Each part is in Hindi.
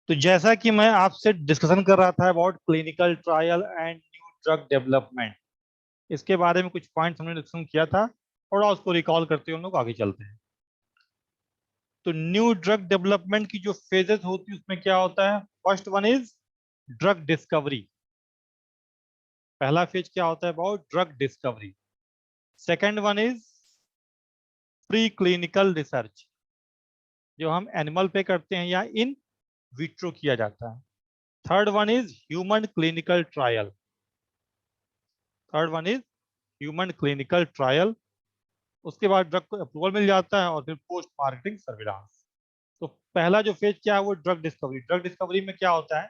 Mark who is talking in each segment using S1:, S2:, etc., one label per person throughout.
S1: तो जैसा कि मैं आपसे डिस्कशन कर रहा था about clinical trial and new drug development, इसके बारे में कुछ पॉइंट्स हमने डिस्कशन किया था। थोड़ा उसको रिकॉल करते हुए हम लोग आगे चलते हैं। तो न्यू ड्रग डेवलपमेंट की जो फेजेस होती है उसमें क्या होता है? First one is drug discovery. पहला फेज क्या होता है? About drug discovery. Second one is pre clinical research, जो हम एनिमल पे करते हैं या इन विट्रो किया जाता है। Third one is human clinical trial. Third one is human clinical trial. उसके बाद ड्रग को अप्रूवल मिल जाता है और फिर पोस्ट मार्केटिंग सर्विलांस। तो पहला जो फेज क्या है वो ड्रग डिस्कवरी। ड्रग डिस्कवरी में क्या होता है?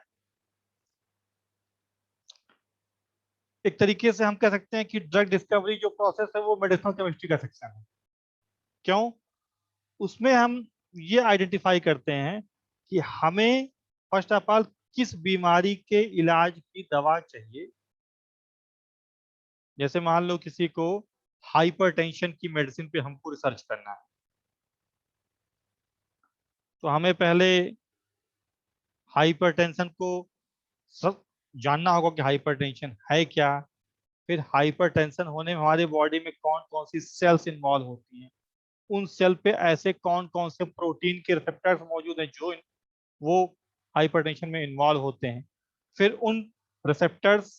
S1: एक तरीके से हम कह सकते हैं कि ड्रग डिस्कवरी जो प्रोसेस है वो मेडिसिनल केमिस्ट्री का सेक्शन है। क्यों? उसमें हम ये आइडेंटिफाई करते हैं कि हमें फर्स्ट ऑफ ऑल किस बीमारी के इलाज की दवा चाहिए। जैसे मान लो किसी को हाइपरटेंशन की मेडिसिन पे हमको रिसर्च करना है, तो हमें पहले हाइपरटेंशन को सब जानना होगा कि हाइपरटेंशन है क्या। फिर हाइपरटेंशन होने में हमारे बॉडी में कौन कौन सी सेल्स इन्वॉल्व होती हैं, उन सेल पे ऐसे कौन कौन से प्रोटीन के रिसेप्टर्स मौजूद हैं जो वो हाइपरटेंशन में इन्वॉल्व होते हैं। फिर उन रिसेप्टर्स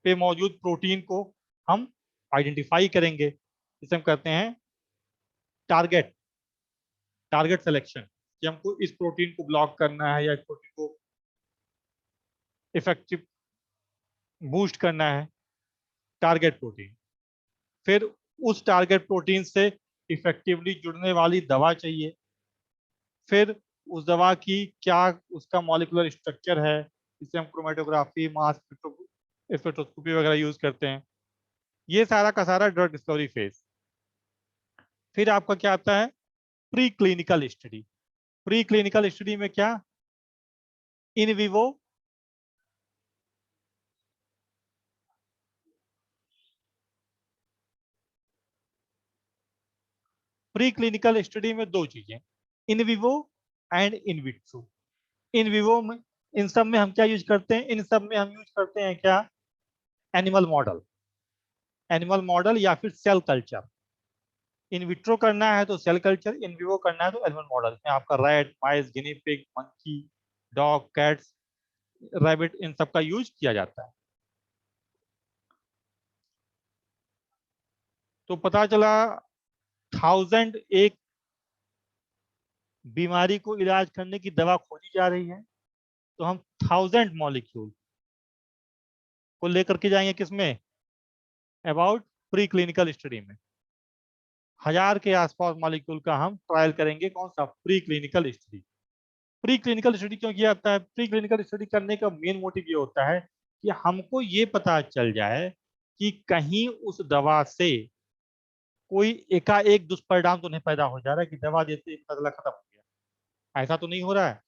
S1: पे मौजूद प्रोटीन को हम आइडेंटिफाई करेंगे, जिसे हम कहते हैं टारगेट टारगेट सिलेक्शन, कि हमको इस प्रोटीन को ब्लॉक करना है या इस प्रोटीन को इफेक्टिव बूस्ट करना है। Target protein. फिर उस टारगेट प्रोटीन से इफेक्टिवली जुड़ने वाली दवा चाहिए। फिर उस दवा की क्या उसका मॉलिक्यूलर स्ट्रक्चर है, जिसे हम क्रोमेटोग्राफी मास स्पेक्ट्रोस्कोपी वगैरह यूज करते हैं। ये सारा का सारा ड्रग डिस्कवरी फेज। फिर आपका क्या आता है? Pre clinical study. Pre clinical study में क्या? In vivo pre clinical study में दो चीजें, in vivo and in vitro. In vivo में इन सब में हम क्या यूज करते हैं? इन सब में हम यूज करते हैं क्या? Animal model. एनिमल मॉडल या फिर सेल कल्चर। इन विट्रो करना है तो सेल कल्चर, इन विवो करना है तो एनिमल मॉडल में आपका rat, mice, guinea pig, monkey, dog, cats, rabbit, इन सब का यूज किया जाता है। तो पता चला 1001 बीमारी को इलाज करने की दवा खोजी जा रही है, तो हम 1000 मॉलिक्यूल को लेकर के जाएंगे किसमें? अबाउट प्री क्लिनिकल स्टडी में 1000 के आसपास मॉलिक्यूल का हम ट्रायल करेंगे। कौन सा? Pre clinical study. Pre clinical study क्यों किया जाता है? प्री क्लिनिकल स्टडी करने का मेन मोटिव ये होता है कि हमको ये पता चल जाए कि कहीं उस दवा से कोई एकाएक दुष्परिणाम तो नहीं पैदा हो जा रहा है कि दवा देते ही पता चला खत्म हो गया। ऐसा तो नहीं हो रहा है।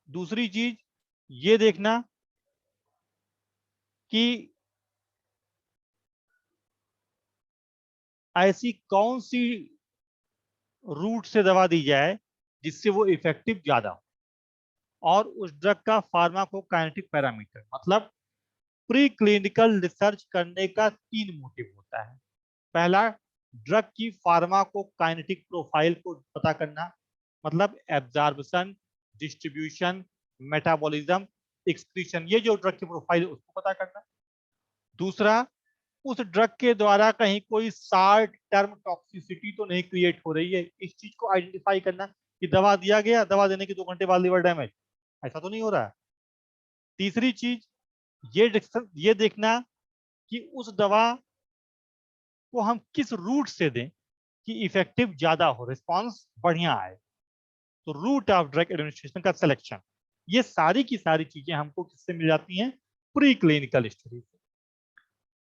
S1: दूसरी चीज ये देखना कि ऐसी कौन सी रूट से दवा दी जाए जिससे वो इफेक्टिव ज्यादा हो। और उस ड्रग का फार्माकोकाइनेटिक पैरामीटर, मतलब प्री क्लिनिकल रिसर्च करने का तीन मोटिव होता है। पहला, ड्रग की फार्माकोकाइनेटिक प्रोफाइल को पता करना, मतलब एब्जॉर्प्शन, डिस्ट्रीब्यूशन, मेटाबॉलिज्म, एक्सक्रीशन, ये जो ड्रग की प्रोफाइल है उसको पता करना। दूसरा, उस ड्रग के द्वारा कहीं कोई शॉर्ट टर्म टॉक्सिसिटी तो नहीं क्रिएट हो रही है, इस चीज को आइडेंटिफाई करना कि दवा दिया गया, दवा देने के 2 घंटे बाद लिवर डैमेज, ऐसा तो नहीं हो रहा है। तीसरी चीज ये देखना कि उस दवा को हम किस रूट से दें कि इफेक्टिव ज्यादा हो, रिस्पांस बढ़िया आए। तो रूट ऑफ ड्रग एडमिनिस्ट्रेशन का सिलेक्शन, ये सारी की सारी चीजें हमको किससे मिल जाती हैं? प्री क्लिनिकल स्टडी से।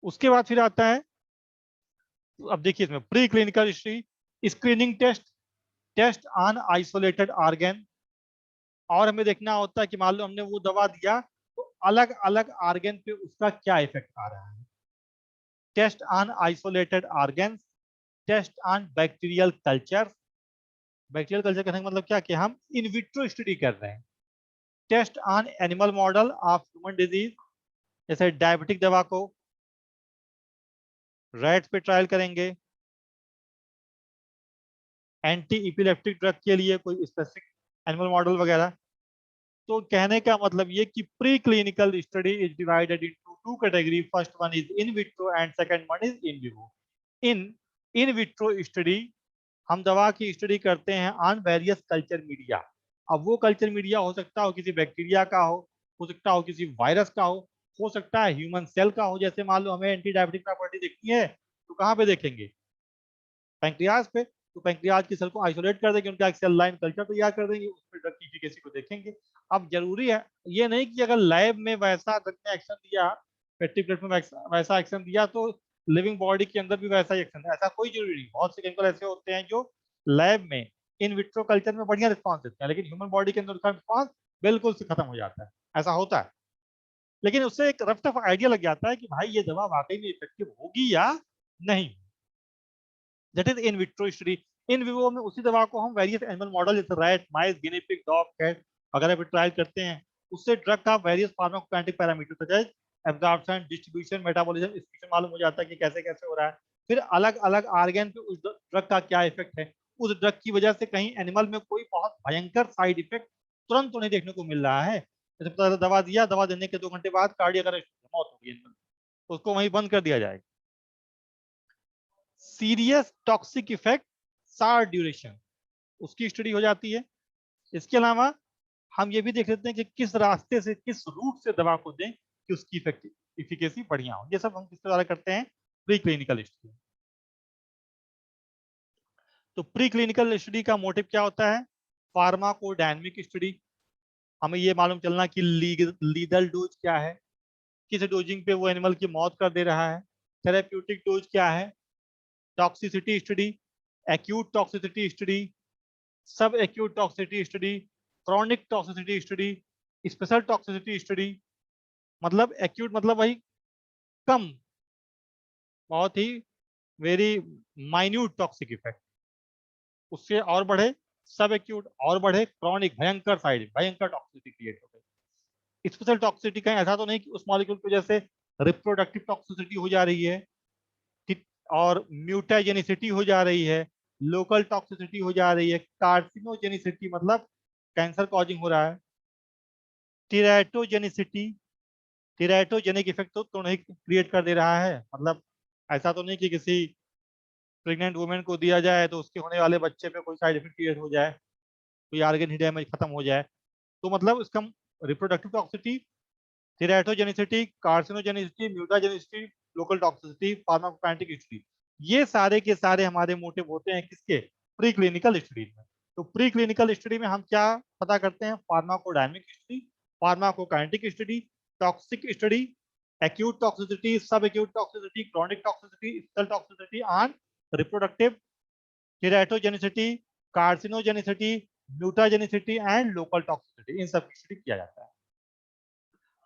S1: उसके बाद फिर आता है, तो अब देखिए इसमें preclinical history, screening test, test on isolated organ. और हमें देखना होता है कि मान लो हमने वो दवा दिया तो अलग अलग ऑर्गन पे उसका क्या इफेक्ट आ रहा है। Test on isolated organ, test on bacterial culture, bacterial culture करने का मतलब क्या कि हम इन विट्रो स्टडी कर रहे हैं, test on animal model of human disease, जैसे डायबिटिक दवा को रैट्स पे ट्रायल करेंगे, एंटी इपिलेप्टिक ड्रग के लिए कोई स्पेसिफिक एनिमल मॉडल वगैरह। तो कहने का मतलब ये कि pre clinical study is divided into two category, first one is in vitro and second one is in vivo. In in vitro study हम दवा की स्टडी करते हैं ऑन वेरियस कल्चर मीडिया। अब वो कल्चर मीडिया हो सकता हो किसी बैक्टीरिया का हो सकता हो किसी वायरस का हो सकता है ह्यूमन सेल का हो। जैसे मान लो हमें एंटी डायबिटिक प्रॉपर्टी देखनी है तो कहाँ पे देखेंगे? पैंक्रियाज पे। तो पैंक्रियाज की सेल को आइसोलेट कर देंगे, उनका एक सेल लाइन कल्चर तैयार कर देंगे, उस पर ड्रग की एफिकेसी को देखेंगे। अब जरूरी है ये नहीं कि अगर लैब में वैसा ड्रग ने एक्शन दिया, पेट्री प्लेट में वैसा एक्शन दिया तो लिविंग बॉडी के अंदर भी वैसा ही एक्शन है, ऐसा कोई जरूरी नहीं। बहुत से केमिकल ऐसे होते हैं जो लैब में इन विट्रो कल्चर में बढ़िया रिस्पॉन्स देते हैं, लेकिन ह्यूमन बॉडी के अंदर उसका रिस्पॉन्स बिल्कुल से खत्म हो जाता है, ऐसा होता है। लेकिन उससे एक रफ टफ आइडिया लग जाता है कि भाई ये दवा वाकई में इफेक्टिव होगी या नहीं। That is in vitro study. In vivo में उसी दवा को हम वेरियस एनिमल मॉडल जैसे rat, mice, guinea pig, dog, cat वगैरह पे ट्रायल करते हैं। उससे ड्रग का वेरियस फार्माकोकाइनेटिक पैरामीटर जैसे एब्जॉर्प्शन, डिस्ट्रीब्यूशन, मेटाबॉलिज्म, एक्सक्रीशन मालूम हो जाता है कि कैसे कैसे हो रहा है। फिर अलग अलग आर्गन पे उस ड्रग का क्या इफेक्ट है, उस ड्रग की वजह से कहीं एनिमल में कोई बहुत भयंकर साइड इफेक्ट तुरंत तो नहीं देखने को मिल रहा है। जैसे पता दवा दिया, दवा देने के 2 घंटे बाद कार्डियक अरेस्ट, मौत हो गई, तो उसको वहीं बंद कर दिया जाएगा। Serious toxic effect, short duration, उसकी स्टडी हो जाती है। इसके अलावा हम ये भी देख लेते हैं कि किस रास्ते से, किस रूट से दवा को दें कि उसकी इफिकेसी बढ़िया हो। ये सब हम किस द्वारा करते हैं? Pre clinical study. तो प्री क्लिनिकल स्टडी का मोटिव क्या होता है? Pharmacodynamic study. हमें ये मालूम चलना कि लीगल डोज क्या है, किस डोजिंग पे वो एनिमल की मौत कर दे रहा है। थेरेप्यूटिक डोज क्या है। Toxicity study, acute toxicity study, sub acute toxicity study, chronic toxicity study, special toxicity study. मतलब एक्यूट मतलब वही कम, बहुत ही वेरी माइन्यूट टॉक्सिक इफेक्ट, उससे और बढ़े सब एक्यूट, और बढ़े क्रॉनिक, भयंकर साइड, भयंकर टॉक्सिसिटी क्रिएट हो गई। स्पेशल टॉक्सिसिटी कहीं ऐसा तो नहीं कि उस मॉलिक्यूल की वजह से रिप्रोडक्टिव टॉक्सिसिटी हो जा रही है, ठीक, और म्यूटाजेनिसिटी हो जा रही है, लोकल टॉक्सिसिटी हो जा रही है, कार्सिनोजेनिसिटी मतलब कैंसर कॉजिंग हो रहा है, टीरेटोजेनिसिटी, टीरेटोजेनिक इफेक्ट तो नहीं क्रिएट कर दे रहा है। मतलब ऐसा तो नहीं कि किसी प्रेग्नेंट वुमेन को दिया जाए तो उसके होने वाले बच्चे पे कोई साइड इफेक्ट क्रिएट हो जाए, कोई आर्गन ही डैमेज खत्म हो जाए। तो मतलब इसका reproductive toxicity, teratogenicity, carcinogenicity, mutagenicity, local toxicity, pharmacokinetic study, ये सारे के सारे हमारे मोटिव होते हैं किसके? प्री क्लिनिकल स्टडी में। तो प्री क्लिनिकल स्टडी में हम क्या पता करते हैं? Pharmacodynamic study, pharmacokinetic study, toxic study, acute toxicity, sub acute toxicity, chronic toxicity, special toxicity on reproductive, teratogenicity, carcinogenicity, mutagenicity and local toxicity, इन सब की स्टडी किया जाता है।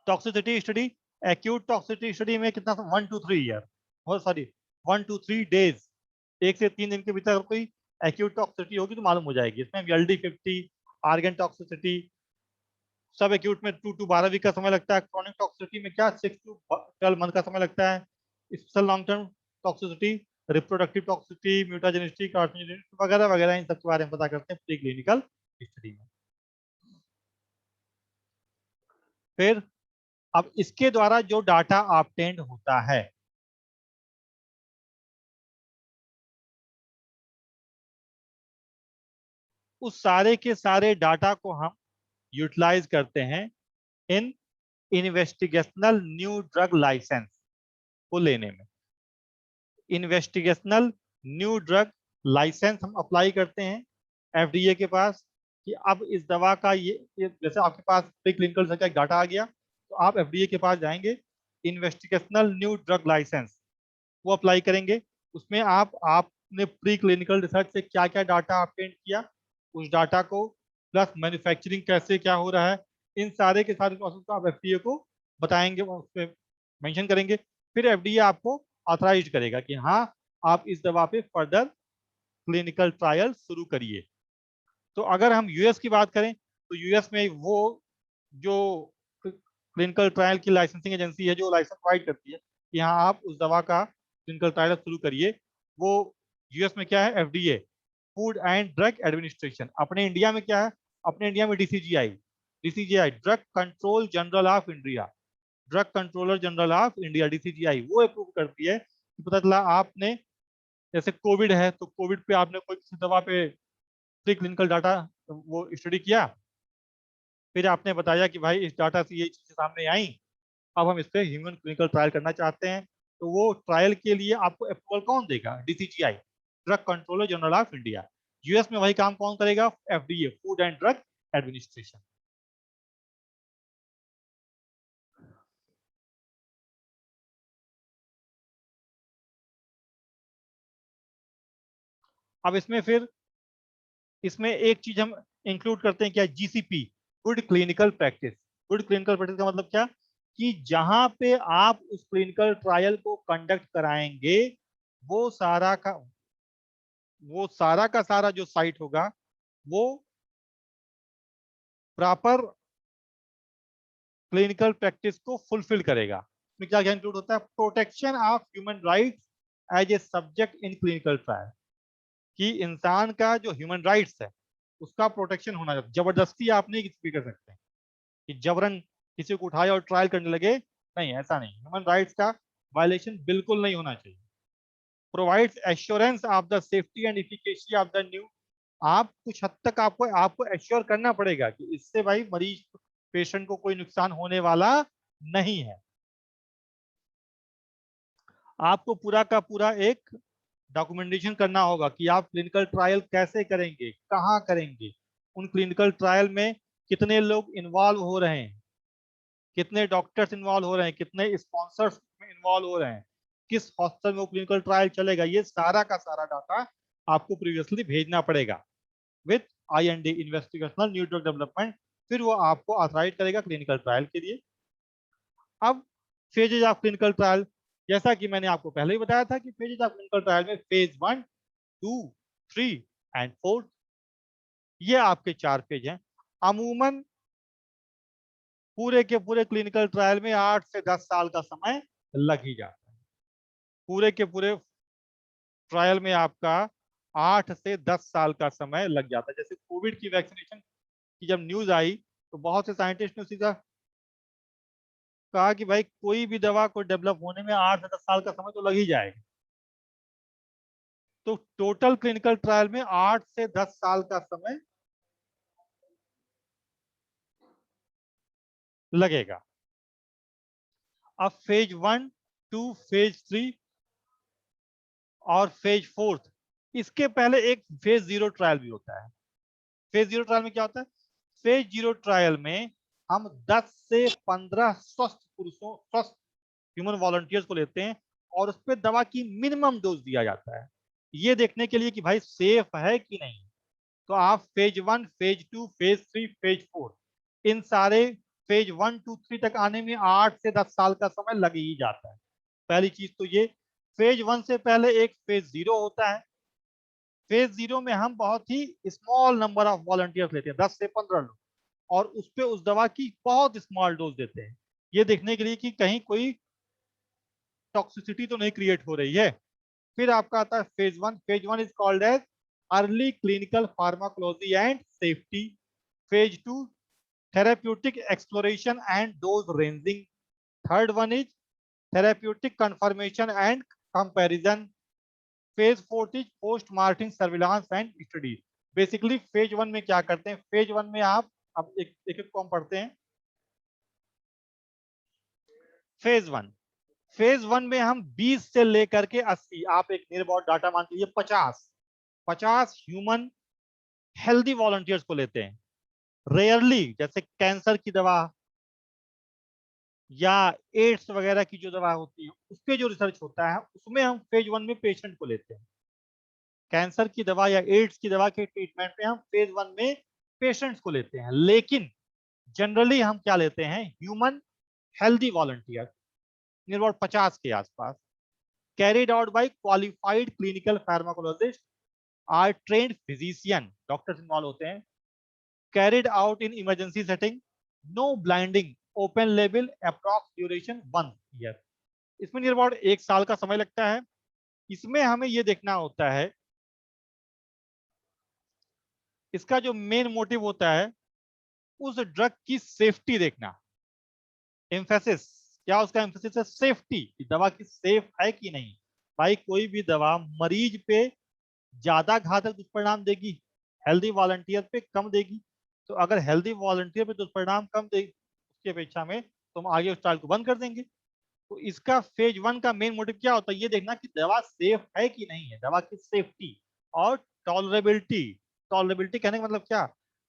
S1: Toxicity study, acute toxicity study में कितना? 1 to 3 ईयर, और सॉरी 1 to 3 डेज, 1 से 3 दिन के भीतर कोई एक्यूट टॉक्सिसिटी होगी तो मालूम हो जाएगी। इसमें LD50, argon toxicity, sub acute में 2 to 12 वीक का समय लगता है, क्रॉनिक टॉक्सिसिटी में क्या 6 to 12 मंथ का समय लगता है, special long term toxicity, reproductive toxicity, mutagenicity, carcinogenicity वगैरह वगैरह, इन सब के बारे में पता करते हैं प्री क्लिनिकल स्टडी में। फिर अब इसके द्वारा जो डाटा ऑब्टेन्ड होता है, उस सारे के सारे डाटा को हम यूटिलाइज करते हैं इन इन्वेस्टिगेशनल न्यू ड्रग लाइसेंस को लेने में। इन्वेस्टिगेशनल न्यू ड्रग लाइसेंस हम अप्लाई करते हैं FDA के पास कि अब इस दवा का ये जैसे आपके पास प्री क्लिनिकल का डाटा आ गया तो आप FDA के पास जाएंगे, इन्वेस्टिगेशनल न्यू ड्रग लाइसेंस वो अप्लाई करेंगे। उसमें आपने प्री क्लिनिकल रिसर्च से क्या क्या डाटा ऑब्टेन किया, उस डाटा को, प्लस मैन्युफैक्चरिंग कैसे क्या हो रहा है, इन सारे के सारे प्रोसेस को आप FDA को बताएंगे, उस पर मेंशन करेंगे। फिर FDA आपको ऑथराइज करेगा कि हाँ आप इस दवा पे फर्दर क्लिनिकल ट्रायल शुरू करिए। तो अगर हम यूएस की बात करें तो यूएस में वो जो क्लिनिकल ट्रायल की लाइसेंसिंग एजेंसी है जो लाइसेंस प्रोवाइड करती है कि हाँ आप उस दवा का क्लिनिकल ट्रायल शुरू करिए, वो यूएस में क्या है, FDA, food and drug administration. अपने इंडिया में क्या है, अपने इंडिया में DCGI, DCGI drug control general of India, drug controller general of India, DCGI, वो अप्रूव करती है कि पता चला आपने, जैसे कोविड है तो कोविड पे आपने कोई किसी दवा पे प्री क्लिनिकल डाटा वो स्टडी किया, फिर आपने बताया कि भाई इस डाटा से ये चीजें सामने आई, अब हम इस पे ह्यूमन क्लिनिकल ट्रायल करना चाहते हैं, तो वो ट्रायल के लिए आपको अप्रूवल कौन देगा, DCGI, drug controller general of India. US में वही काम कौन करेगा, FDA, food and drug administration. अब इसमें फिर इसमें एक चीज हम इंक्लूड करते हैं, क्या, GCP, good clinical practice. Good clinical practice का मतलब क्या, कि जहां पे आप उस क्लिनिकल ट्रायल को कंडक्ट कराएंगे वो सारा का सारा जो साइट होगा वो प्रॉपर क्लिनिकल प्रैक्टिस को फुलफिल करेगा। इसमें क्या क्या इंक्लूड होता है, protection of human rights as a subject in clinical trial, कि इंसान का जो ह्यूमन राइट्स है उसका प्रोटेक्शन होना चाहिए। जबरदस्ती आप नहीं किसी भी कर सकते कि जबरन किसी को उठाए और ट्रायल करने लगे, नहीं, ऐसा नहीं, ह्यूमन राइट्स का वायलेशन बिल्कुल नहीं होना चाहिए। Provides assurance of the safety and efficacy of the new, आप कुछ हद तक आपको आपको एश्योर करना पड़ेगा कि इससे भाई मरीज, पेशेंट को कोई नुकसान होने वाला नहीं है। आपको पूरा का पूरा एक डॉक्यूमेंटेशन करना होगा कि आप क्लिनिकल ट्रायल कैसे करेंगे, कहाँ करेंगे, उन क्लिनिकल ट्रायल में कितने लोग इन्वॉल्व हो रहे हैं, कितने डॉक्टर्स इन्वॉल्व हो रहे हैं, कितने स्पॉन्सर्स इन्वॉल्व हो रहे हैं, किस हॉस्पिटल में वो क्लिनिकल ट्रायल चलेगा, ये सारा का सारा डाटा आपको प्रीवियसली भेजना पड़ेगा with IND, investigational new drug development. फिर वो आपको ऑथराइज करेगा क्लिनिकल ट्रायल के लिए। अब फेजेज ऑफ क्लिनिकल ट्रायल, जैसा कि मैंने आपको पहले ही बताया था कि फेजेज ऑफ क्लिनिकल ट्रायल में फेज 1, 2, 3 एंड 4, ये आपके 4 फेज हैं। अमूमन पूरे के पूरे क्लिनिकल ट्रायल में 8 से 10 साल का समय लग ही जाता है। पूरे के पूरे ट्रायल में आपका 8 से 10 साल का समय लग जाता है। जैसे कोविड की वैक्सीनेशन की जब न्यूज आई तो बहुत से साइंटिस्ट ने सीधा कहा कि भाई कोई भी दवा को डेवलप होने में 8 से 10 साल का समय तो लग ही जाएगा। तो टोटल क्लिनिकल ट्रायल में 8 से 10 साल का समय लगेगा। अब फेज 1, 2, फेज 3 और फेज 4, इसके पहले एक फेज 0 ट्रायल भी होता है। फेज 0 ट्रायल में क्या होता है, फेज 0 ट्रायल में हम 10 से 15 स्वस्थ ह्यूमन वॉलंटियर्स को लेते हैं और उस पर दवा की मिनिमम डोज दिया जाता है, ये देखने के लिए कि भाई सेफ है कि नहीं। तो आप फेज 1, फेज 2, फेज 3, फेज 4, इन सारे फेज 1, 2, 3 तक आने में 8 से 10 साल का समय लग ही जाता है। पहली चीज तो ये। फेज 1 से पहले एक फेज 0 होता है। फेज 0 में हम बहुत ही स्मॉल नंबर ऑफ वॉलंटियर्स लेते हैं, 10 से 15 लोग, और उस पे उस दवा की बहुत स्मॉल डोज देते हैं, ये देखने के लिए कि कहीं कोई टॉक्सिसिटी तो नहीं क्रिएट हो रही है। फिर आपका आता है phase 1। Phase 1 is called as early clinical pharmacology and safety. Phase 2, therapeutic exploration and dose ranging. Third one is therapeutic confirmation and comparison. Phase 4 is post marketing surveillance and study. Basically phase 1 में क्या करते हैं, फेज 1 में आप, अब एक एक को हम पढ़ते हैं। फेज 1, फेज 1 में हम 20 से लेकर के 80, आप एक नियर अबाउट डाटा मान लीजिए 50 ह्यूमन हेल्दी वॉलंटियर्स को लेते हैं। रेयरली जैसे कैंसर की दवा या एड्स वगैरह की जो दवा होती है उस पर जो रिसर्च होता है उसमें हम फेज 1 में पेशेंट को लेते हैं। कैंसर की दवा या एड्स की दवा के ट्रीटमेंट में हम फेज 1 में पेशेंट्स को लेते हैं, लेकिन जनरली हम क्या लेते हैं, human healthy volunteer, near about 50 के आसपास, carried out by qualified clinical pharmacologist or trained physician, doctors involve होते हैं, carried out in emergency setting, no blinding, open level, approx duration 1 year. इसमें नियर अबाउट 1 साल का समय लगता है। इसमें हमें यह देखना होता है, इसका जो मेन मोटिव होता है उस ड्रग की सेफ्टी देखना। एम्फेसिस क्या उसका एम्फेसिस है? सेफ्टी, दवा की सेफ है कि नहीं। भाई कोई भी दवा मरीज पे ज्यादा घातक दुष्परिणाम देगी, हेल्दी वॉलंटियर पे कम देगी। तो अगर हेल्दी वॉलंटियर पे दुष्परिणाम कम देगी उसकी अपेक्षा में तो हम आगे उस ट्रायल को बंद कर देंगे। तो इसका फेज 1 का मेन मोटिव क्या होता है? ये देखना कि दवा सेफ है कि नहीं है, दवा की सेफ्टी और टॉलरेबिलिटी। टॉलरेबिलिटी कहने का मतलब क्या?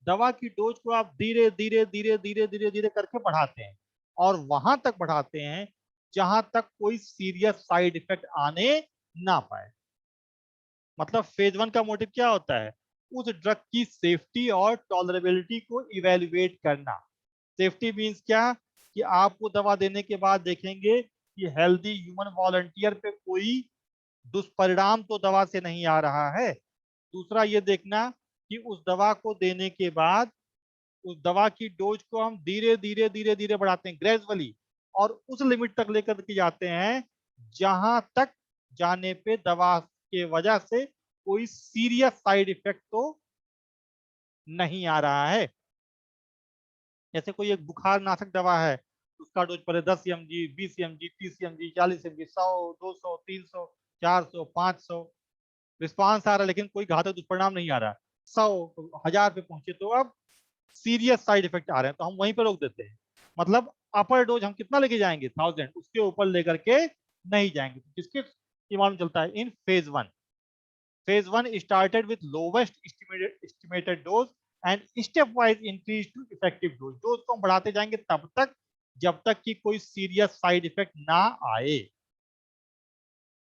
S1: दवा की डोज को आप धीरे धीरे धीरे धीरे धीरे धीरे करके बढ़ाते हैं और वहां तक बढ़ाते हैं जहां तक कोई सीरियस साइड इफेक्ट आने ना पाए। मतलब फेज 1 का मोटिव क्या होता है? उस ड्रग की सेफ्टी और टॉलरेबिलिटी को इवेल्युएट करना। सेफ्टी मींस क्या? कि आप वो दवा देने के बाद देखेंगे कि हेल्दी ह्यूमन वॉलंटियर पे कोई दुष्परिणाम तो दवा से नहीं आ रहा है। दूसरा ये देखना कि उस दवा को देने के बाद उस दवा की डोज को हम धीरे धीरे धीरे धीरे बढ़ाते हैं, ग्रेजुअली, और उस लिमिट तक लेकर के जाते हैं जहां तक जाने पे दवा के वजह से कोई सीरियस साइड इफेक्ट तो नहीं आ रहा है। जैसे कोई एक बुखार नाशक दवा है, उसका डोज पड़े 10 mg, 20 mg, 30 mg, 40 mg, 100, 200, 300, 400, 500, response आ रहा है लेकिन कोई घातक दुष्परिणाम नहीं आ रहा। 100, 1000 पे पहुंचे तो अब सीरियस साइड इफेक्ट आ रहे हैं तो हम वहीं पर रोक देते हैं। मतलब अपर डोज हम कितना लेके जाएंगे? 1000, उसके ऊपर लेकर के नहीं जाएंगे। तो किसके ये मालूम चलता है? इन phase 1, phase 1 started with lowest estimated dose and stepwise increase to effective dose। Dose को हम बढ़ाते जाएंगे तब तक जब तक कि कोई सीरियस साइड इफेक्ट ना आए।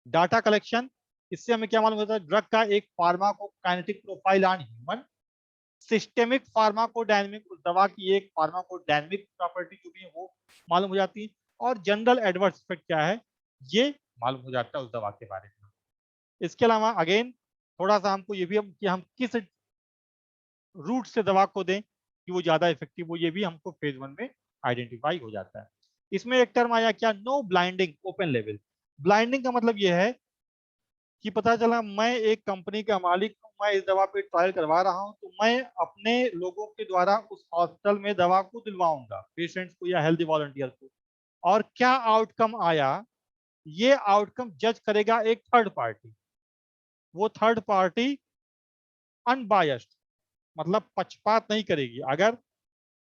S1: डाटा कलेक्शन, इससे हमें क्या मालूम होता है? ड्रग का एक pharmacokinetic profile on human, systemic pharmacodynamic, उस दवा की एक फार्माकोडायनेमिक प्रॉपर्टी जो भी है वो मालूम हो जाती है, और जनरल एडवर्स इफेक्ट क्या है ये मालूम हो जाता है उस दवा के बारे में। इसके अलावा अगेन थोड़ा सा हमको ये भी कि हम किस रूट से दवा को दें कि वो ज्यादा इफेक्टिव हो, ये भी हमको फेज 1 में आइडेंटिफाई हो जाता है। इसमें एक टर्म आया क्या? No blinding, open level. Blinding का मतलब ये है कि पता चला मैं एक कंपनी का मालिक हूं, मैं इस दवा पे ट्रायल करवा रहा हूं तो मैं अपने लोगों के द्वारा उस हॉस्पिटल में दवा को दिलवाऊंगा, पेशेंट्स को या हेल्दी वॉलंटियर को, और क्या आउटकम आया ये आउटकम जज करेगा एक थर्ड पार्टी। वो थर्ड पार्टी अनबायस्ड, मतलब पक्षपात नहीं करेगी। अगर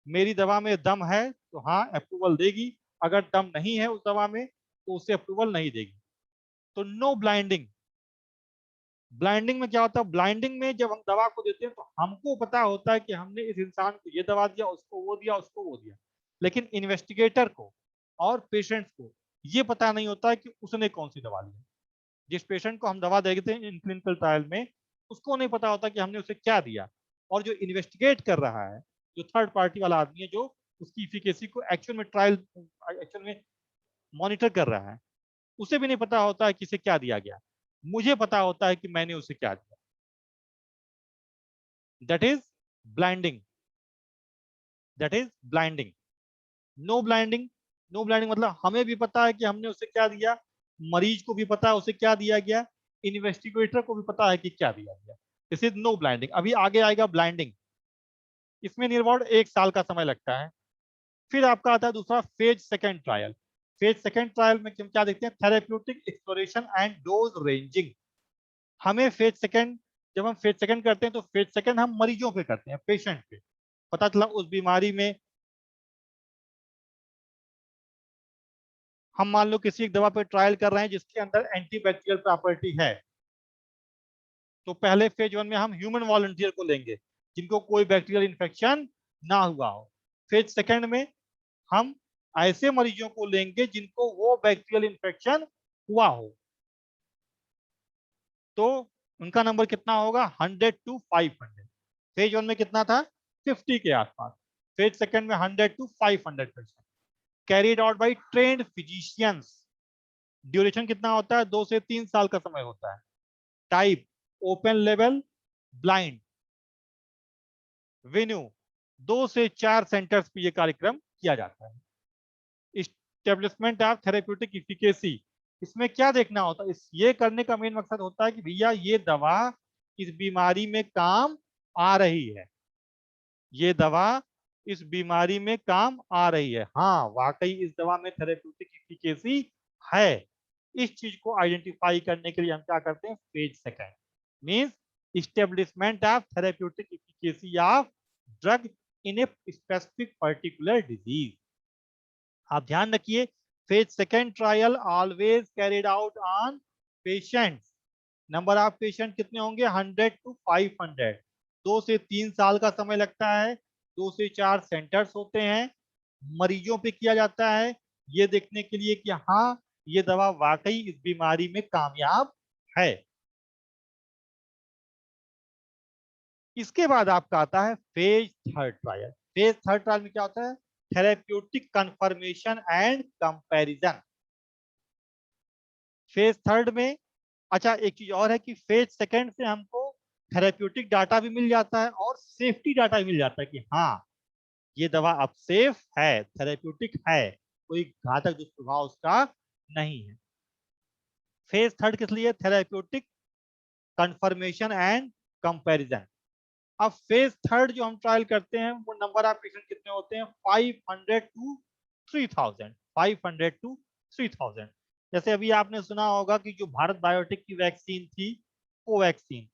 S1: मेरी दवा में दम है तो हाँ अप्रूवल देगी, अगर दम नहीं है उस दवा में तो उसे अप्रूवल नहीं देगी। तो नो ब्लाइंडिंग। ब्लाइंडिंग में क्या होता है? ब्लाइंडिंग में जब हम दवा को देते हैं तो हमको पता होता है कि हमने इस इंसान को ये दवा दिया, उसको वो दिया, उसको वो दिया, लेकिन इन्वेस्टिगेटर को और पेशेंट्स को ये पता नहीं होता है कि उसने कौन सी दवा ली। जिस पेशेंट को हम दवा देते हैं इन क्लिनिकल ट्रायल में उसको नहीं पता होता कि हमने उसे क्या दिया, और जो इन्वेस्टिगेट कर रहा है, जो थर्ड पार्टी वाला आदमी है जो उसकी इफिकेसी को एक्चुअल में ट्रायल एक्चुअल में मॉनिटर कर रहा है, उसे भी नहीं पता होता है कि इसे क्या दिया गया। मुझे पता होता है कि मैंने उसे क्या दिया। That is blinding, that is blinding. No blinding, no blinding मतलब हमें भी पता है कि हमने उसे क्या दिया, मरीज को भी पता है उसे क्या दिया गया, इन्वेस्टिगेटर को भी पता है कि क्या दिया गया। This is no blinding. अभी आगे आएगा ब्लाइंडिंग। इसमें नियर अबाउट 1 साल का समय लगता है। फिर आपका आता है दूसरा phase second trial. Phase second trial में हम क्या देखते हैं? Therapeutic exploration and dose ranging. हमें फेज सेकेंड, जब हम फेज सेकेंड करते हैं तो फेज सेकेंड हम मरीजों पे करते हैं, पेशेंट पे। पता चला उस बीमारी में हम मान लो किसी एक दवा पे ट्रायल कर रहे हैं जिसके अंदर एंटीबैक्टीरियल प्रॉपर्टी है, तो पहले फेज 1 में हम ह्यूमन वॉलंटियर को लेंगे जिनको कोई बैक्टीरियल इन्फेक्शन ना हुआ हो। फेज सेकेंड में हम ऐसे मरीजों को लेंगे जिनको वो बैक्टीरियल इन्फेक्शन हुआ हो। तो उनका नंबर कितना होगा? 100 to 500। फेज 1 में कितना था? 50 के आसपास। फेज सेकेंड में 100 to 500 patient, carried out by trained physicians. Duration कितना होता है? 2 से 3 साल का समय होता है। Type open level, blind, venue, 2 से 4 सेंटर्स पे ये कार्यक्रम किया जाता है। इस्टेब्लिशमेंट ऑफ थेरेप्यूटिक इफिकेसी, इसमें क्या देखना होता है, इस ये करने का मेन मकसद होता है कि भैया ये दवा इस बीमारी में काम आ रही है, ये दवा इस बीमारी में काम आ रही है, हाँ वाकई इस दवा में थेरेप्यूटिक इफिकेसी है। इस चीज को आइडेंटिफाई करने के लिए हम क्या करते हैं, phase second means establishment of therapeutic efficacy of drug in a specific particular disease. आप ध्यान रखिए, phase second trial always carried out on patients. Number of patient कितने होंगे, 100 to 500। 2 से 3 साल का समय लगता है, 2 से 4 सेंटर्स होते हैं, मरीजों पे किया जाता है ये देखने के लिए कि हाँ ये दवा वाकई इस बीमारी में कामयाब है। इसके बाद आपका आता है phase third trial. Phase third trial में क्या होता है, therapeutic confirmation and comparison. Phase third में, अच्छा एक चीज और है कि फेज सेकंड से हमको थेरेप्यूटिक डाटा भी मिल जाता है और सेफ्टी डाटा भी मिल जाता है कि हाँ ये दवा अब सेफ है, थेरेप्यूटिक है, कोई घातक दुष्प्रभाव उसका नहीं है। फेज थर्ड किस लिए, थेरेप्यूटिक कंफर्मेशन एंड कंपैरिजन। अब फेज थर्ड जो हम ट्रायल करते हैं वो नंबर ऑफ पेशेंट कितने होते हैं, 500 टू 3000, 500 टू 3000। जैसे अभी आपने सुना होगा कि जो भारत बायोटेक की वैक्सीन थी कोवैक्सीन,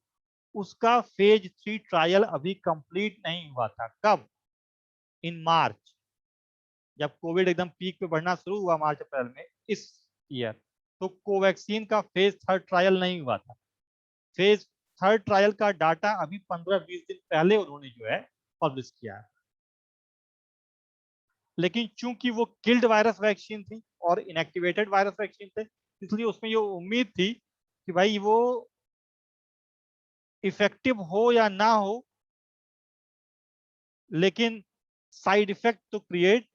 S1: उसका फेज 3 ट्रायल अभी कंप्लीट नहीं हुआ था। कब, इन मार्च, जब कोविड एकदम पीक पे बढ़ना शुरू हुआ मार्च अप्रैल में इस ईयर, तो कोवैक्सीन का फेज थर्ड ट्रायल नहीं हुआ था। फेज थर्ड ट्रायल का डाटा अभी 15-20 दिन पहले उन्होंने जो है पब्लिश किया है। लेकिन चूंकि वो किल्ड वायरस वैक्सीन थी और इनएक्टिवेटेड वायरस वैक्सीन थे, इसलिए उसमें ये उम्मीद थी कि भाई वो इफेक्टिव हो या ना हो, लेकिन साइड इफेक्ट तो क्रिएट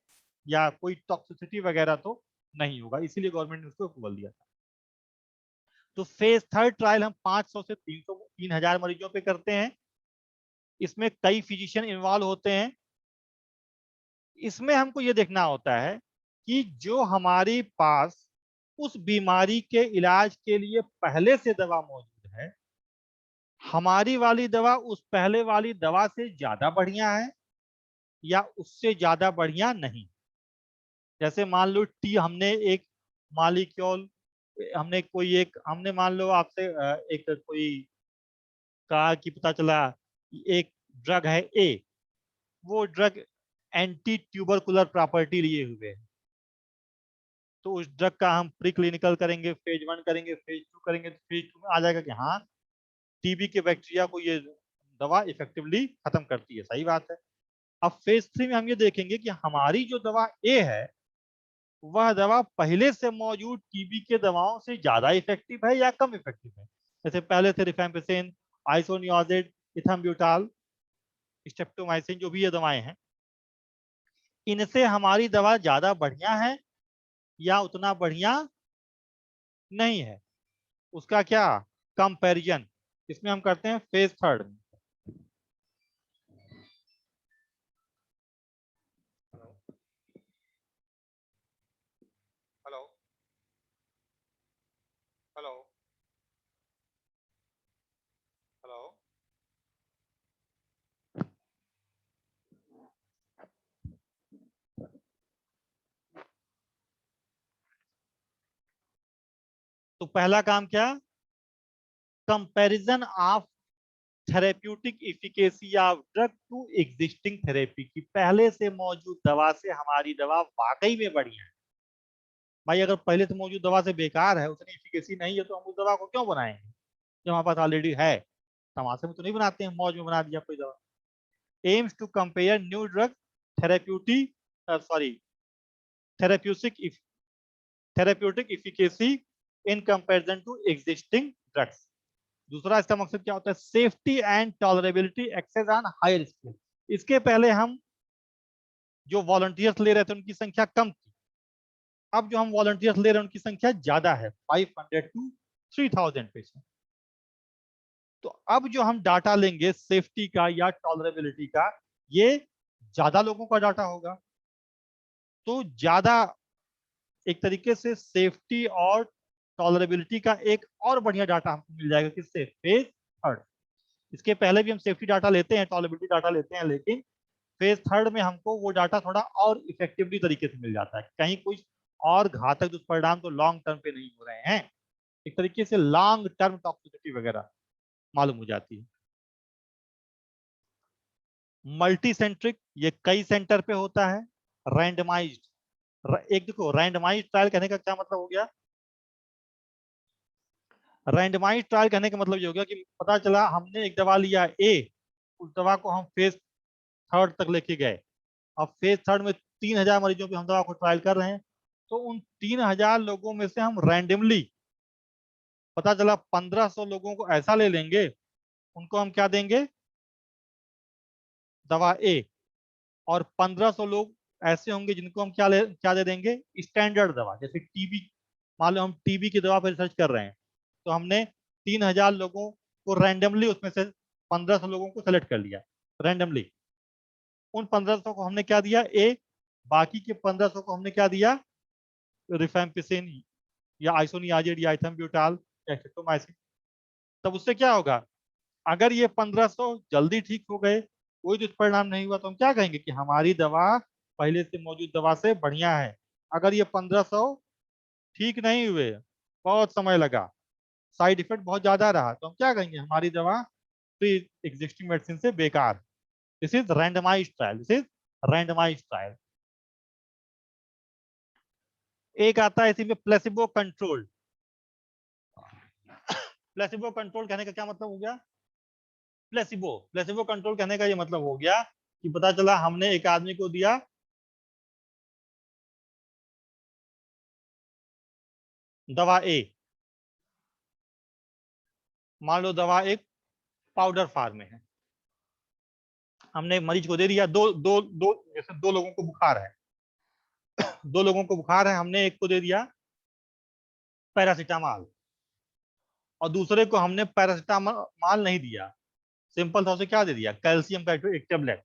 S1: या कोई टॉक्सिसिटी वगैरह तो नहीं होगा, इसीलिए गवर्नमेंट ने उसको अप्रूवल दिया था। तो फेज थर्ड ट्रायल हम 500 से 300 मरीजों पे करते हैं। इसमें कई फिजिशियन इन्वॉल्व होते हैं। इसमें हमको ये देखना होता है कि जो हमारे पास उस बीमारी के इलाज के लिए पहले से दवा मौजूद है, हमारी वाली दवा उस पहले वाली दवा से ज्यादा बढ़िया है या उससे ज्यादा बढ़िया नहीं। जैसे मान लो टी, हमने एक मालिक्यूल, हमने मान लो आपसे एक कोई कहा कि पता चला एक ड्रग है ए, वो ड्रग एंटी ट्यूबरकुलर प्रॉपर्टी लिए हुए है, तो उस ड्रग का हम प्री क्लिनिकल करेंगे, फेज 1 करेंगे, फेज 2 करेंगे, तो फेज 2 में आ जाएगा कि हाँ टीबी के बैक्टीरिया को ये दवा इफेक्टिवली खत्म करती है, सही बात है। अब फेज 3 में हम ये देखेंगे कि हमारी जो दवा ए है वह दवा पहले से मौजूद टीबी के दवाओं से ज्यादा इफेक्टिव है या कम इफेक्टिव है। जैसे पहले थे रिफैम्पिसिन, आइसोनियाजिड, इथाम्ब्यूटाल, स्ट्रेप्टोमाइसिन, जो भी ये दवाएं हैं, इनसे हमारी दवा ज्यादा बढ़िया है या उतना बढ़िया नहीं है, उसका क्या कंपैरिजन इसमें हम करते हैं फेज थर्ड में। Hello hello hello. तो पहला काम क्या, comparison of therapeutic efficacy of drug to existing therapy, की पहले से मौजूद दवा से हमारी दवा वाकई में बढ़िया है। भाई अगर पहले से मौजूद दवा से बेकार है, उतनी इफिकेसी नहीं है, तो हम उस दवा को क्यों बनाएंगे जो हमारे पास ऑलरेडी है। तमाशे में तो नहीं बनाते हैं, मौज में बना दिया कोई दवा। Aims to compare new drug थेरेप्यूटी sorry therapeutic therapeutic efficacy in comparison to existing drugs. दूसरा इसका मकसद क्या होता है, safety and tolerability access on higher scale. इसके पहले हम जो वॉलंटियर्स ले रहे थे उनकी संख्या कम थी, अब जो हम वॉलंटियर्स ले रहे हैं उनकी संख्या ज्यादा है, 500 to 3000 पेशेंट। तो अब जो हम डाटा लेंगे सेफ्टी का या टॉलरेबिलिटी का, ये ज्यादा लोगों का डाटा होगा, तो ज्यादा एक तरीके से सेफ्टी और टॉलरेबिलिटी का एक और बढ़िया डाटा हमको मिल जाएगा किससे, फेज थर्ड। इसके पहले भी हम सेफ्टी डाटा लेते हैं, टॉलरेबिलिटी डाटा लेते हैं, लेकिन फेज थर्ड में हमको वो डाटा थोड़ा और इफेक्टिवली तरीके से मिल जाता है, कहीं कुछ और घातक दुष्परिणाम तो लॉन्ग टर्म पे नहीं हो रहे हैं, एक तरीके से लॉन्ग टर्म टॉक्सिसिटी वगैरह मालूम हो जाती है। मल्टी सेंट्रिक, ये कई सेंटर पे होता है। रैंडमाइज्ड, एक देखो रैंडमाइज्ड ट्रायल कहने का क्या मतलब हो गया, रैंडमाइज्ड ट्रायल कहने का मतलब ये हो गया कि पता चला हमने एक दवा लिया ए, उस दवा को हम फेज थर्ड तक लेके गए, अब फेज थर्ड में 3000 मरीजों पे हम दवा को ट्रायल कर रहे हैं, तो उन 3000 लोगों में से हम रैंडमली पता चला 1500 लोगों को ऐसा ले लेंगे, उनको हम क्या देंगे, दवा ए, और 1500 लोग ऐसे होंगे जिनको हम क्या दे देंगे, स्टैंडर्ड दवा, जैसे टीबी, मान लो हम टीबी की दवा पर रिसर्च कर रहे हैं, तो हमने 3000 लोगों को रैंडमली उसमें से 1500 लोगों को सेलेक्ट कर लिया रैंडमली, उन 1500 को हमने क्या दिया ए, बाकी के 1500 को हमने क्या दिया, रिफेम्पिसिन या आइसोनियाजिड या इथेम्ब्यूटाल या एक्टोमाइसिन। तब उससे क्या होगा, अगर ये 1500 जल्दी ठीक हो गए, कोई दुष्परिणाम नहीं हुआ, तो हम क्या कहेंगे कि हमारी दवा पहले से मौजूद दवा से बढ़िया है। अगर ये 1500 ठीक नहीं हुए, बहुत समय लगा, साइड इफेक्ट बहुत ज्यादा रहा, तो हम क्या कहेंगे, हमारी दवा प्री एग्जिस्टिंग मेडिसिन से बेकार। This is randomised trial, this is randomised trial. एक आता है इसी में प्लेसिबो कंट्रोल। प्लेसिबो कंट्रोल कहने का क्या मतलब हो गया, प्लेसिबो प्लेसिबो कंट्रोल कहने का ये मतलब हो गया कि पता चला हमने एक आदमी को दिया दवा ए, मान लो दवा एक पाउडर फॉर्म में है, हमने एक मरीज को दे दिया, दो दो दो जैसे दो लोगों को बुखार है, दो लोगों को बुखार है, हमने एक को दे दिया पैरासीटामॉल और दूसरे को हमने पैरासीटामॉल नहीं दिया, सिंपल था, उसे क्या दे दिया, कैल्शियम का एक टेबलेट,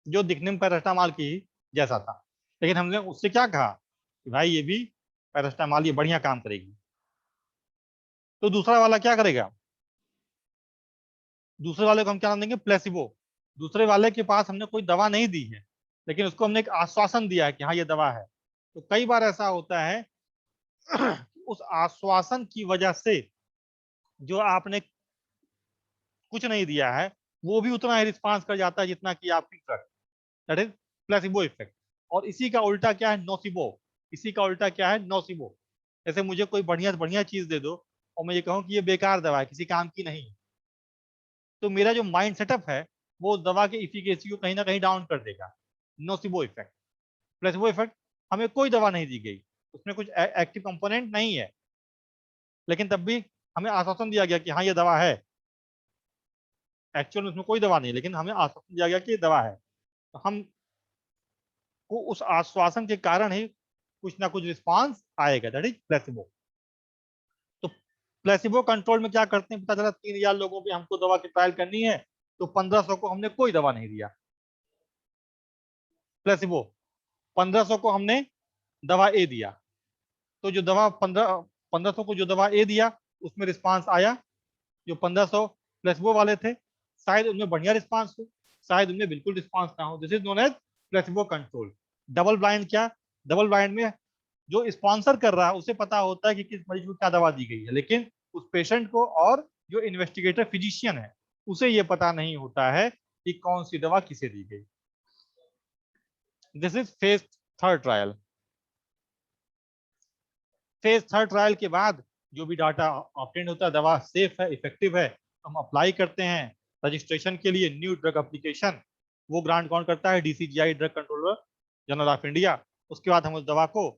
S1: जो दिखने में पैरासीटामॉल की जैसा था, लेकिन हमने उससे क्या कहा कि भाई ये भी पैरासीटामॉल, ये बढ़िया काम करेगी। तो दूसरा वाला क्या करेगा, दूसरे वाले को हम क्या नाम देंगे, प्लेसिबो। दूसरे वाले के पास हमने कोई दवा नहीं दी है, लेकिन उसको हमने एक आश्वासन दिया है कि हाँ ये दवा है। तो कई बार ऐसा होता है उस आश्वासन की वजह से जो आपने कुछ नहीं दिया है, वो भी उतना ही रिस्पांस कर जाता है जितना कि आपकी drug, that is placebo effect. और इसी का उल्टा क्या है, नोसिबो। इसी का उल्टा क्या है, नोसिबो। जैसे मुझे कोई बढ़िया बढ़िया चीज दे दो और मैं ये कहूँ कि ये बेकार दवा है, किसी काम की नहीं, तो मेरा जो माइंड सेटअप है वो दवा के इफिकेसी को कहीं ना कहीं डाउन कर देगा, नोसिबो इफेक्ट। प्लेसिबो इफेक्ट, हमें कोई दवा नहीं दी गई, उसमें कुछ एक्टिव कंपोनेंट नहीं है, लेकिन तब भी हमें आश्वासन दिया गया कि हाँ ये दवा है, एक्चुअल में उसमें कोई दवा नहीं, लेकिन हमें आश्वासन दिया गया कि ये दवा है, तो हम को उस आश्वासन के कारण ही कुछ ना कुछ रिस्पांस आएगा, दैट इज प्लेसिबो। तो प्लेसिबो कंट्रोल में क्या करते हैं, पता चला 3000 लोगों पे हमको दवा की ट्रायल करनी है, तो 1500 को हमने कोई दवा नहीं दिया प्लेसिबो, 1500 को हमने दवा ए दिया, तो जो दवा 1500 को जो दवा ए दिया उसमें रिस्पांस आया, जो 1500 प्लेसिबो वाले थे शायद उनमें बढ़िया रिस्पांस हो, शायद उनमें बिल्कुल रिस्पांस ना हो, this is known as placebo control. Double blind क्या, डबल ब्लाइंड में जो स्पॉन्सर कर रहा है उसे पता होता है कि किस मरीज को क्या दवा दी गई है, लेकिन उस पेशेंट को और जो इन्वेस्टिगेटर फिजिशियन है उसे ये पता नहीं होता है कि कौन सी दवा किसे दी गई। This is phase third trial. Phase third trial के बाद जो भी डाटा ऑब्टेन होता है, दवा सेफ है, इफेक्टिव है, तो हम अप्लाई करते हैं रजिस्ट्रेशन के लिए, न्यू ड्रग एप्लीकेशन। वो ग्रांट कौन करता है, DCGI, drug controller general of India. उसके बाद हम उस दवा को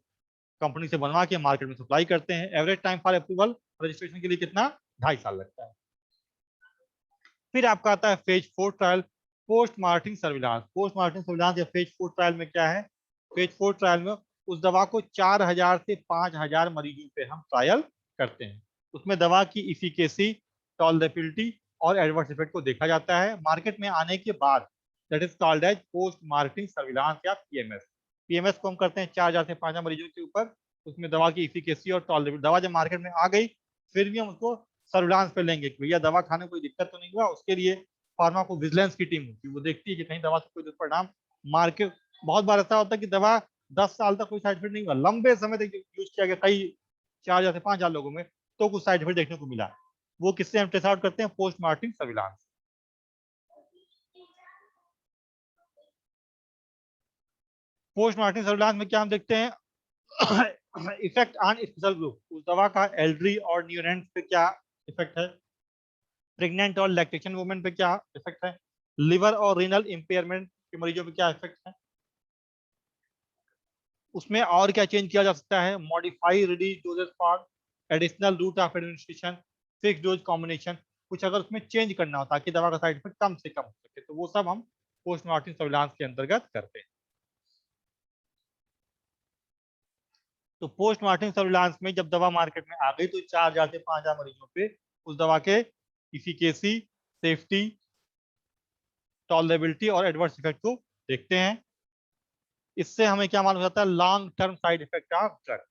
S1: कंपनी से बनवा के मार्केट में सप्लाई करते हैं। Average time for approval registration के लिए कितना, 2.5 साल लगता है। फिर आपका आता है phase four trial, post marketing surveillance. Post marketing surveillance या फेज फोर ट्रायल में क्या है, फेज फोर ट्रायल में उस दवा को 4000 से 5000 मरीजों पे हम ट्रायल करते हैं। उसमें दवा की इफिकेसी, टॉलरेबिलिटी और एडवर्स इफेक्ट को देखा जाता है मार्केट में आने के बाद, that is called as post marketing surveillance या पीएमएस। पीएमएस को हम करते हैं 4,000 से 5,000 मरीजों के ऊपर, उसमें दवा की इफिकेसी और टॉलरेबिलिटी, दवा जब मार्केट में आ गई फिर भी हम उसको सर्विलांस पे लेंगे कि भैया दवा खाने में कोई दिक्कत तो नहीं हुआ। उसके लिए फार्मा को विजिलेंस की टीम होती है, वो देखती है कि कहीं दवा से कोई दुष्परिणाम मार्केट। बहुत बार ऐसा होता है कि दवा 10 साल तक कोई साइड इफेक्ट नहीं हुआ, लंबे समय तक यूज किया गया कई 4,000 से 5,000 लोगों में, तो कुछ साइड इफेक्ट देखने को मिला। वो किससे हम टेस्ट आउट करते हैं? Post marketing surveillance. Post marketing surveillance में क्या हम देखते हैं? इफेक्ट ऑन स्पेशल ग्रुप, उस दवा का एल्डरी और न्यूरेंट्स पे क्या इफेक्ट है, प्रेग्नेंट और लैक्टेशन वुमेन पे क्या इफेक्ट है, लिवर और रीनल इंपेयरमेंट के मरीजों पे क्या इफेक्ट है, उसमें और क्या चेंज किया जा सकता है, modify reduce doses for additional route of administration, fix dose combination, कुछ अगर उसमें चेंज करना हो ताकि दवा का साइड इफेक्ट कम से कम हो सके, तो वो सब हम पोस्ट मार्केटिंग सर्विलांस के अंतर्गत करते हैं। तो पोस्ट मार्केटिंग सर्विलांस में जब दवा मार्केट में आ गई तो 4,000 से 5,000 मरीजों पे उस दवा के इफिकेसी, सेफ्टी, टॉलरेबिलिटी और एडवर्स इफेक्ट को देखते हैं। इससे हमें क्या मालूम होता है? Long term side effect of drug.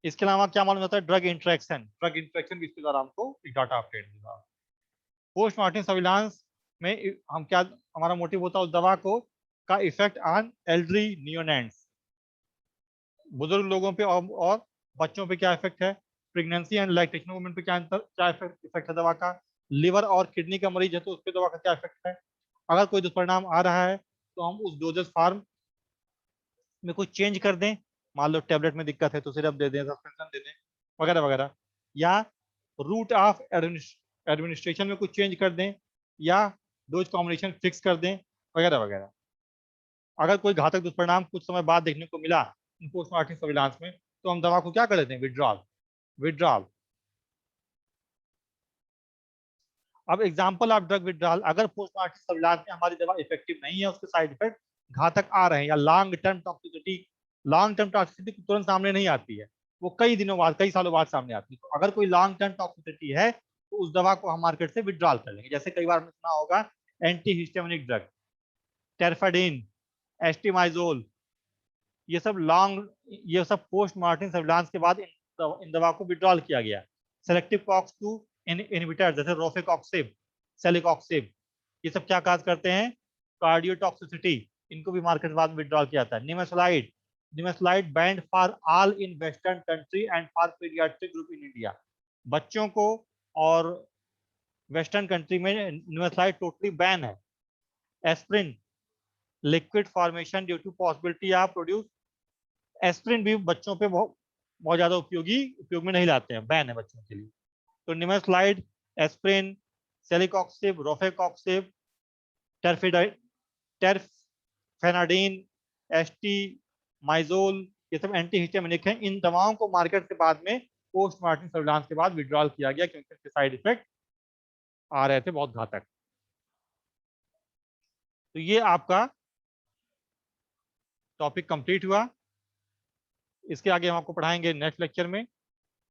S1: इसके अलावा क्या मालूम होता है? ड्रग इंटरेक्शन, ड्रग इंटरेक्शन भी इसके द्वारा हमको डाटा अपडेट होगा। पोस्ट मार्केटिंग सर्विलांस में हम क्या, हमारा मोटिव होता है उस दवा को का इफेक्ट ऑन एल्डरी नियोनेंट्स, बुजुर्ग लोगों पे और बच्चों पे क्या इफेक्ट है, प्रेगनेंसी एंड लैक्टेशन वुमेन पे क्या इफेक्ट है दवा का, लिवर और किडनी का मरीज है तो उस पर दवा का क्या इफेक्ट है, अगर कोई दुष्परिणाम आ रहा है तो हम उस डोजेस फार्म में कुछ चेंज कर दें, मान लो टेबलेट में दिक्कत है तो सिरप दे दें, सस्पेंशन दे दें वगैरह वगैरह, या रूट ऑफ एडमिनिस्ट्रेशन में कुछ चेंज कर दें, या डोज कॉम्बिनेशन फिक्स कर दें वगैरह वगैरह। अगर कोई घातक दुष्परिणाम कुछ समय बाद देखने को मिला पोस्ट मार्केटिंग सर्विलांस में तो हम दवा को क्या कर देते हैं? विड्रॉल। विड्रॉल। अब एग्जांपल ऑफ ड्रग विड्रॉल, अगर पोस्ट मार्केटिंग सर्विलांस में हमारी दवा इफेक्टिव नहीं है, उसके साइड इफेक्ट घातक आ रहे हैं या लॉन्ग टर्म टॉक्सिसिटी तुरंत सामने नहीं आती है, वो कई दिनों बाद, कई सालों बाद सामने आती है, तो अगर कोई लॉन्ग टर्म टॉक्सिसिटी है तो उस दवा को हम मार्केट से विड्रॉल कर लेंगे। जैसे कई बार हमने सुना होगा एंटी हिस्टामिनिक ड्रग, टेरफेडिन, एस्टिमाइजोल, ये सब पोस्ट मार्केटिंग सर्विलांस के बाद इन दवा को विड्रॉल किया गया। सेलेक्टिव कॉक्स 2 इनहिबिटर जैसे रोफेकॉक्सिब, सेलिकॉक्सिब, ये सब क्या काज करते हैं? कार्डियोटॉक्सिसिटी, इनको भी मार्केट बाद में विड्रॉल किया जाता है। Nimesulide, nimesulide band for all in western country and for paediatric group in India, बच्चों को और वेस्टर्न कंट्री में निमेसुलाइड टोटली बैन है। Aspirin, liquid formation due to possibility of produce, aspirin भी बच्चों पे बहुत ज्यादा उपयोग में नहीं लाते हैं, बैन है बच्चों के लिए। तो निमेसुलाइड, एस्प्रिन, सेलिकॉक्सिब, रोफेकॉक्सिब, टेरफेनाडिन, एस्टिमाइजोल, ये सब एंटीहिस्टामिनिक हैं। इन दवाओं को मार्केट से बाद में पोस्ट मार्केटिंग सर्विलांस के बाद विड्रॉल किया गया क्योंकि इसके साइड इफेक्ट आ रहे थे बहुत घातक। तो ये आपका टॉपिक कंप्लीट हुआ। इसके आगे हम आपको पढ़ाएंगे नेक्स्ट लेक्चर में